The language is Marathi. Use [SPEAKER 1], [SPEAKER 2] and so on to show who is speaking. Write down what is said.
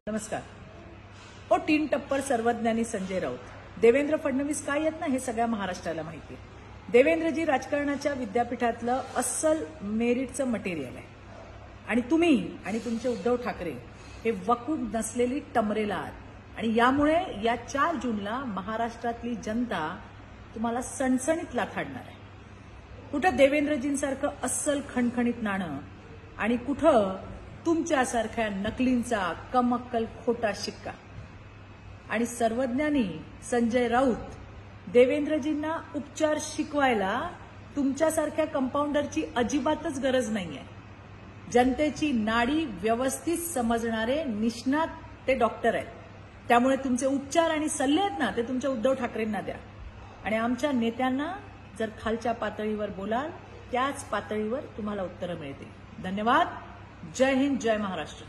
[SPEAKER 1] नमस्कार. ओ तीन टप्पर सर्वज्ञानी संजय राऊत. देवेंद्र फडणवीस काय येत ना हे सगळ्या महाराष्ट्राला माहिती आहे. देवेंद्रजी राजकारणाच्या विद्यापीठातलं अस्सल मेरिटचं मटेरियल आहे आणि तुम्ही आणि तुमचे उद्धव ठाकरे हे वकूफ नसलेली टमरेला आहात आणि यामुळे या 4 जूनला महाराष्ट्रातली जनता तुम्हाला सणसणीत लाथाडणार आहे. कुठं देवेंद्रजींसारखं अस्सल खणखणीत नाणं आणि कुठं तुमच्यासारख्या नकलींचा कमक्कल खोटा शिक्का. आणि सर्वज्ञानी संजय राऊत देवेंद्रजींना उपचार शिकवायला तुमच्यासारख्या कंपाऊंडरची अजिबातच गरज नाहीये. जनतेची नाडी व्यवस्थित समजणारे निष्णात ते डॉक्टर आहेत. त्यामुळे तुमचे उपचार आणि सल्ले आहेत ना ते तुमच्या उद्धव ठाकरेंना द्या आणि आमच्या नेत्यांना जर खालच्या पातळीवर बोलाल त्याच पातळीवर तुम्हाला उत्तरं मिळतील. धन्यवाद. जय हिंद, जय महाराष्ट्र.